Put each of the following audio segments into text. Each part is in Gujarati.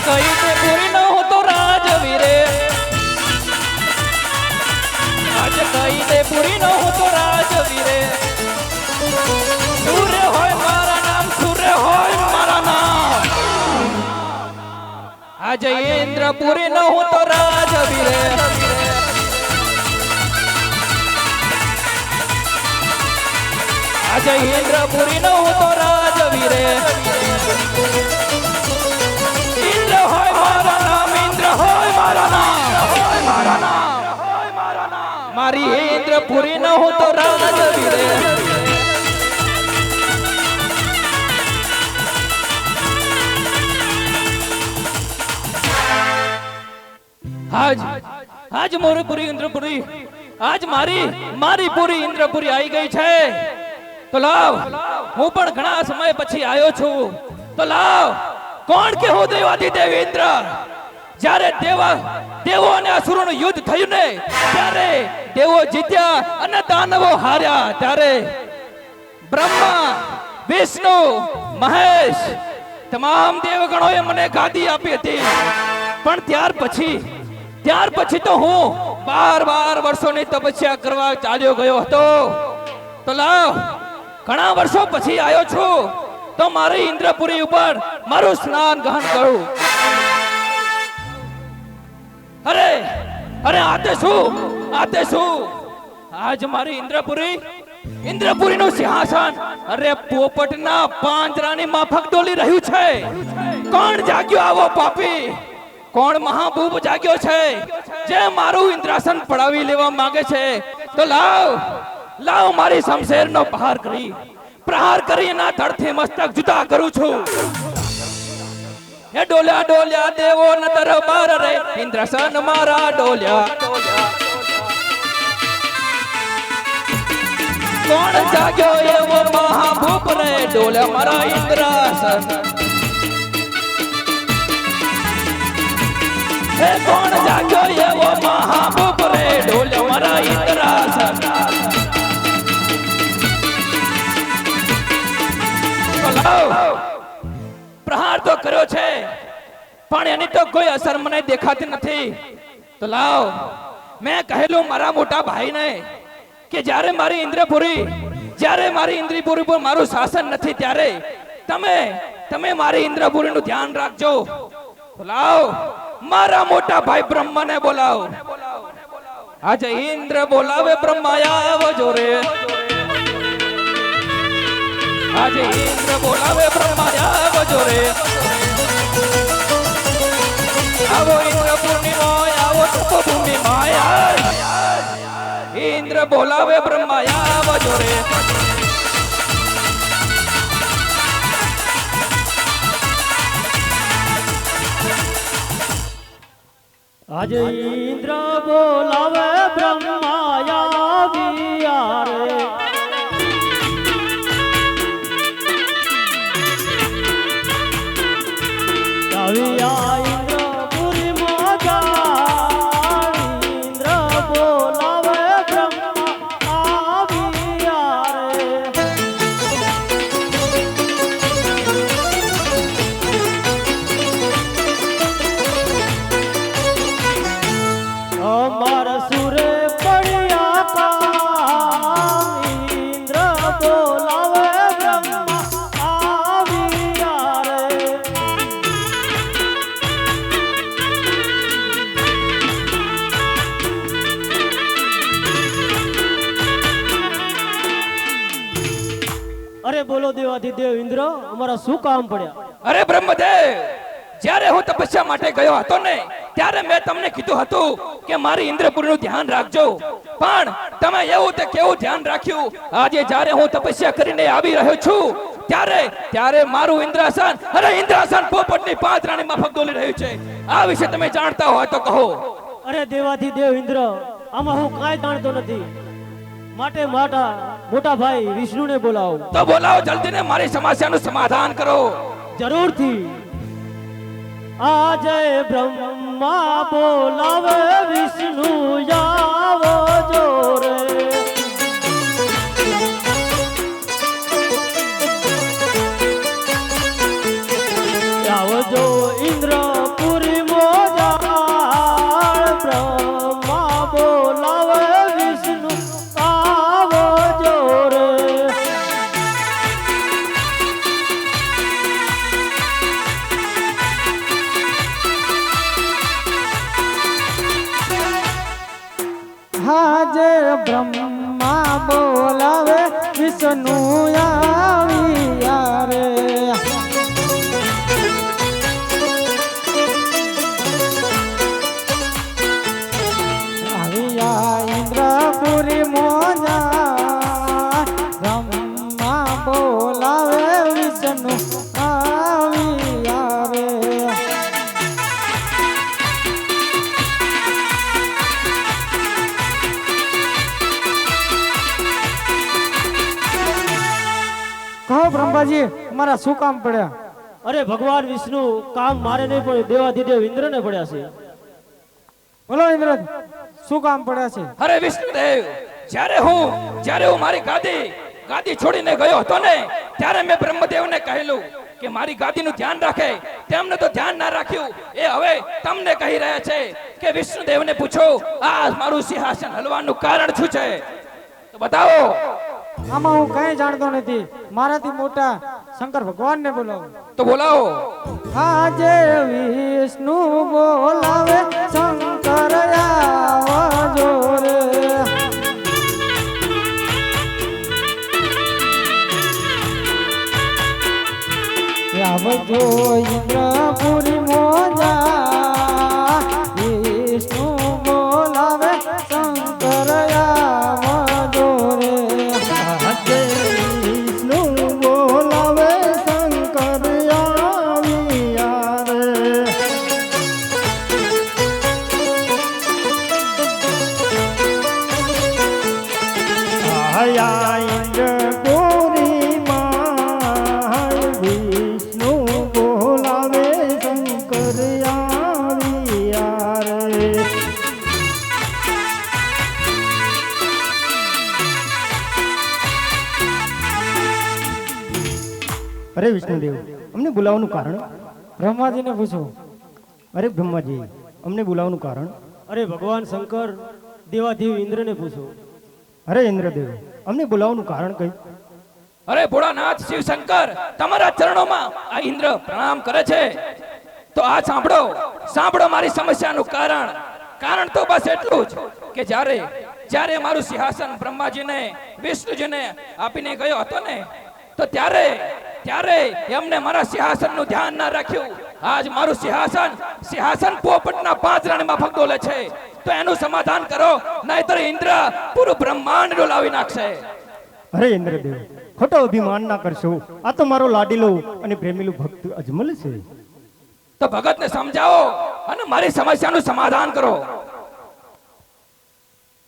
કઈ તે પૂરી ન હો તો રાજવીરે આજ કઈ તે પૂરી ન હો તો રાજવીરે સૂર્ય હોય મારા નામ સૂર્ય હોય મારા નામ આજ ઇન્દ્ર પૂરી ન હો તો રાજવીરે આજે ઇન્દ્રપુરી નો હું તો રાજવીરે ઇન્દ્ર હોય મારા નામ ઇન્દ્ર હોય મારા નામ મારી ઇન્દ્રપુરી નો હું તો રાજવીરે આજ મોરે પૂરી ઇન્દ્રપુરી આજ મારી પૂરી ઇન્દ્રપુરી આવી ગઈ છે તો લાવ હું પણ ઘણા સમય પછી આવ્યો છું તો લાવ કોણ કે હું દેવાધિદેવ ઇન્દ્ર જ્યારે દેવો અને અસુરોનું યુદ્ધ થયું ને ત્યારે દેવો જીત્યા અને દાનવો હાર્યા ત્યારે બ્રહ્મા વિષ્ણુ મહેશ તમામ દેવગણોએ મને ગાદી આપી હતી પણ ત્યાર પછી તો હું 12 વર્ષોની તપસ્યા કરવા ચાલ્યો ગયો હતો તો લાવ ઘણા વર્ષો પછી આવ્યો છું તો મારી ઇન્દ્રપુરી ઉપર મારું સ્નાન ગહન કરું અરે આતે શું આજ મારી ઇન્દ્રપુરી નું સિંહાસન અરે પોપટના પાંજરાની માફક ડોલી રહ્યું છે કોણ જાગ્યો આવો પાપી કોણ મહાભૂપ જાગ્યો છે જે મારું ઇન્દ્રાસન પડાવી લેવા માંગે છે તો લાવ મારી શમશેરનો પ્રહાર કરી એના ધડથી મસ્તક જુદા કરું છું એ ડોલ્યા દેવો ન દરબાર રે ઇન્દ્રાસન મારા ડોલ્યા કોણ જાગ્યો એવો મહાભૂપ રે ડોલ્યા મારા ઇન્દ્રાસન હે કોણ જાગ્યો એવો મહાભૂપ રે ડોલ્યા મારા ઇન્દ્રાસન પ્રહાર તો કર્યો છે પણ એની તો કોઈ અસર મને દેખાતી નથી તો લાવ મેં કહેલું મારા મોટા ભાઈને કે જ્યારે મારી ઇન્દ્રપુરી પર મારું શાસન નથી ત્યારે તમે મારી ઇન્દ્રપુરીનું ધ્યાન રાખજો તો લાવ મારા મોટા ભાઈ બ્રહ્માને બોલાવો આજે ઇન્દ્ર બોલાવે બ્રહ્મા આવજો રે આજે ઇન્દ્ર બોલાવે બ્રહ્મા આવજો રે આવો ઇન્દ્રપુરી આવો તપભૂમિ માયા ઇન્દ્ર બોલાવે બ્રહ્મા આવજો રે આજે ઇન્દ્ર બોલાવે બ્રહ્મા આવ્યા રે આવ્યા ઇન્દ્રપુરી મોજા ઇન્દ્ર બોલાવે બ્રહ્મા આવ્યા રે અમાર સુરે પડ્યા કા ઇન્દ્ર બોલાવે બ્રહ્મા આવ્યા રે અરે બોલો દેવાધિદેવ ઇન્દ્ર અમારા શું કામ પડ્યા અરે બ્રહ્મદેવ જ્યારે હું તપસ્યા માટે ગયો હતો ને ત્યારે મેં તમને કીધું હતું કે મારી ઇન્દ્રપુરીનું ધ્યાન રાખજો પણ તમે એવું તે કેવું ધ્યાન રાખ્યું આજે જ્યારે હું તપસ્યા કરીને આવી રહ્યો છું ત્યારે મારું ઇન્દ્રાસન પોપટની પાંજરાની માફક ડોલી રહ્યું છે આ વિશે તમે જાણતા હોય તો કહો અરે દેવાધિદેવ ઇન્દ્ર આમાં હું કાંઈ જાણતો નથી માટે મોટા ભાઈ વિષ્ણુને બોલાવો તો બોલાવો જલ્દી ને મારી સમસ્યાનું સમાધાન કરો જરૂરથી આજે બ્રહ્મા બોલાવે વિષ્ણુ આવો જો રે આવજો ઇન્દ્ર વિષ્ણુ આવ્યા રે આવ્યા ઇન્દ્રપુરી મોજા બ્રહ્મા બોલાવે વિષ્ણુ આવ્યા રે કહો બ્રહ્માજી મારા શું કામ પડ્યા? અરે ભગવાન વિષ્ણુ કામ મારે નહીં પણ દેવાધિદેવ ઇન્દ્રને પડ્યા છે. બોલો ઇન્દ્ર શું કામ પડ્યા છે? અરે વિષ્ણુદેવ, જ્યારે હું મારી ગાદી છોડીને ગયો હતો ને, ત્યારે મેં બ્રહ્મદેવને કહેલું કે મારી ગાદીનું ધ્યાન રાખે. તેમને તો ધ્યાન ના રાખ્યું. એ હવે તમને કહી રહ્યા છે કે વિષ્ણુદેવને પૂછો આ મારું સિંહાસન હલવાનું કારણ શું છે, તો બતાવો. આમાં હું કઈ જાણતો નથી. મારાથી મોટા શંકર ભગવાનને બોલાવો. તો બોલાવો. આજે વિષ્ણુ બોલાવે શંકર આવજો રે આવજો ઇન્દ્રપુરી મોજા વિષ્ણુ બોલાવે શંકર આવજો રે આજે વિષ્ણુ બોલાવે શંકર આવ્યા રે આયા ઇન્દ્રપુરી માં વિષ્ણુ બોલાવે શંકર આવ્યા રે અરે વિષ્ણુદેવ, અમને બોલાવવાનું કારણ? બ્રહ્માજીને પૂછો. અરે બ્રહ્માજી, અમને બોલાવવાનું કારણ? અરે ભગવાન શંકર દેવાધિદેવ ઇન્દ્રને પૂછો. અરે ઇન્દ્રદેવ, અમને બોલાવવાનું કારણ કઈ? અરે ભોળાનાથ શિવ શંકર, તમારા ચરણોમાં આ ઇન્દ્ર પ્રણામ કરે છે. તો આ સાંભળો મારી સમસ્યાનું કારણ તો બસ એટલું જ કે જ્યારે મારું સિંહાસન બ્રહ્માજીને વિષ્ણુજીને આપીને ગયો હતો ને, તો ત્યારે એમને મારા સિંહાસનનું ધ્યાન ના રાખ્યું. આજ મારું સિંહાસન પોપટના પાંજરાણીમાં ફગડોલે છે. તો એનું સમાધાન કરો, નહીતર ઇન્દ્ર પૂરું બ્રહ્માંડ ડોલાવી નાખશે. અરે ઇન્દ્રદેવ, ખોટો અભિમાન ના કરશો. આ તો મારો લાડીલો અને પ્રેમીલો ભક્ત અજમલ છે. તો ભગતને સમજાવો અને મારી સમસ્યાનું સમાધાન કરો.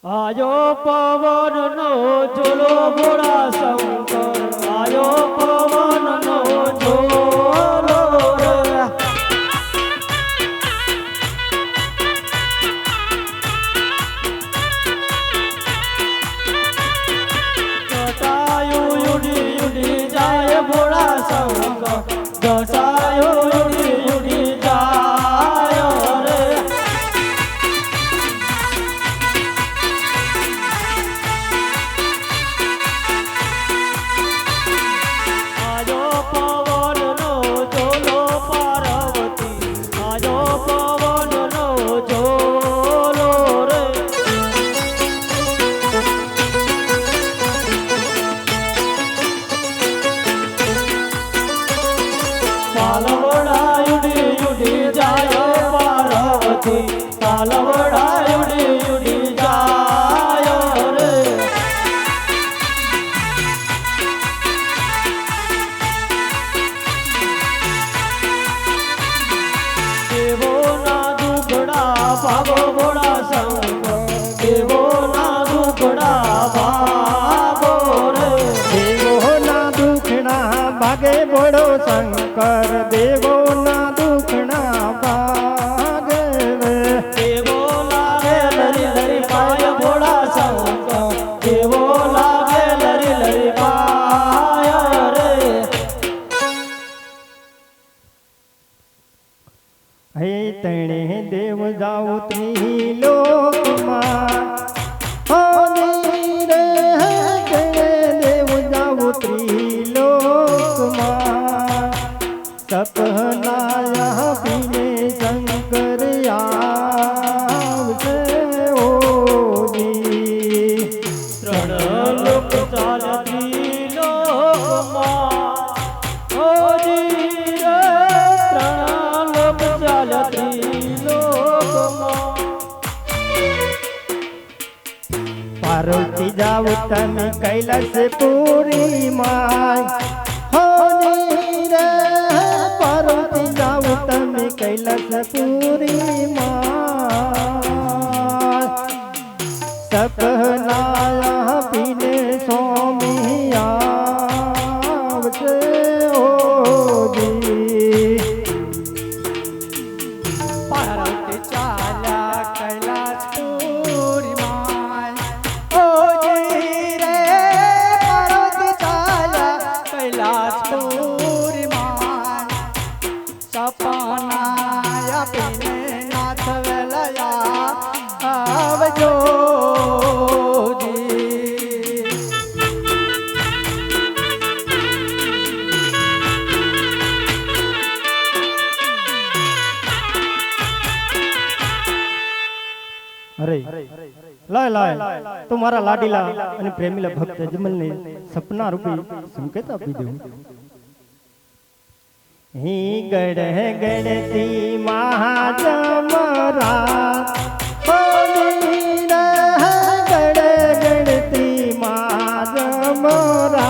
આયો પવન નો ઝોલો ભોળા શંકર, આયો પવન નો ઝોલો રે જટાયુ યુડી યુડી જાય ભોળા શંકર, જટાયુ યુડી યુડી જાય રે આયો પવન નો ઝોલો પાર્વતી, આયો પવન નો ઝોલો રે પાલવડા યુડી યુડી જાય પાર્વતી, પાલવડા યુડી યુડી જાય રે દેવોના દુખડા ભાગો ભોળા શંકર, દેવોના દુખડા ભાગો રે દેવોના દુખણા ભાગે ભોળો શંકર, દેવોના દુખણા ભાગે રે. દેવો લાગે લરી લરી પાય ભોળા શંકર, દેવો લાગે લરી લરી પાય રે હે તણે દેવ જાઓ ત્રિલોકમાં, રે તણે દેવ જાઓ ત્રિલોકમાં, સપના જાવ તમે કૈલાસપુરી માં હોની રે પાર્વતી જાવ તમે કૈલાસપુરી માં સપના પીને સ્વામી આવશે ઓજી પાર્વતી ચાલ્યા કૈલાસપુરી માં ઓજી રે પાર્વતી ચાલ્યા કૈલાસપુરી માં સપના પીને નાથ વેલયા આવજો અરે લાય લાય તો મારા લાડીલા અને પ્રેમીલા ભક્ત અજમલને સપના રૂપી સંકેત આપી દઉં હી ગડ ગડતી મહાજમરા ગડ ગડતી મહાજમરા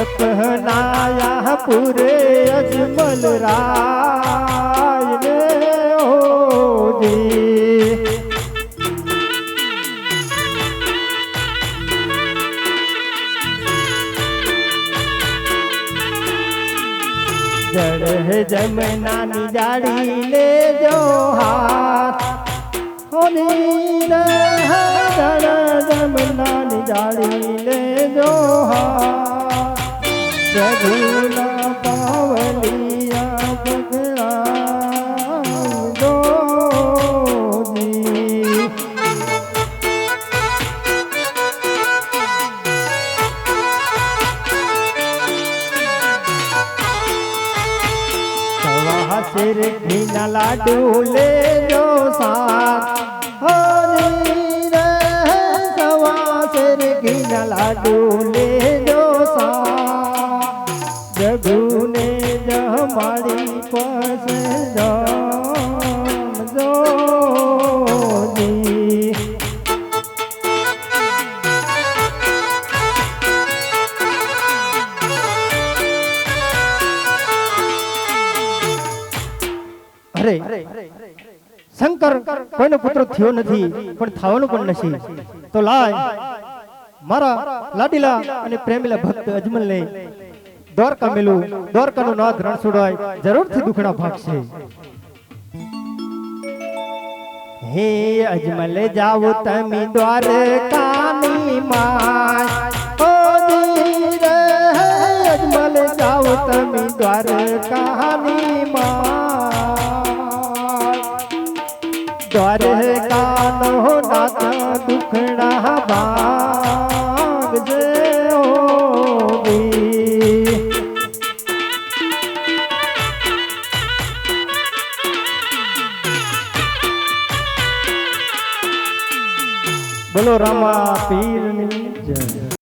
અપનાયા પૂરે અજમલ રાય ને ઓજી જડ જમનાની જાડી લેજો હાથ હોની રે જડ જમનાની જાડી લેજો હાથ રઘુના પાવલિયા ભગરા જોજી સિર ઘીના લાડુ લેજો સાથ હરી રે સવા સિર ઘીના લાડુ લેજો સાથ જગુને જમાડી પાસે જોજી અરે શંકર કોઈનો પુત્ર થયો નથી પણ થવાનું પણ નથી તો લાય મારા લાડીલા અને પ્રેમીલા ભક્ત અજમલને દ્વારકા મેલું દ્વારકાનું નાથ રણછોડાય જરૂરથી દુખણા ભાગશે હે અજમલ જાવ તમે દ્વારકાની માય ઓ ધીરે અજમલ જાવ તમે દ્વારકાની માય દ્વારકાનો નાથ દુખણા ભાગજે ઓજી બોલો રામા પીરની જય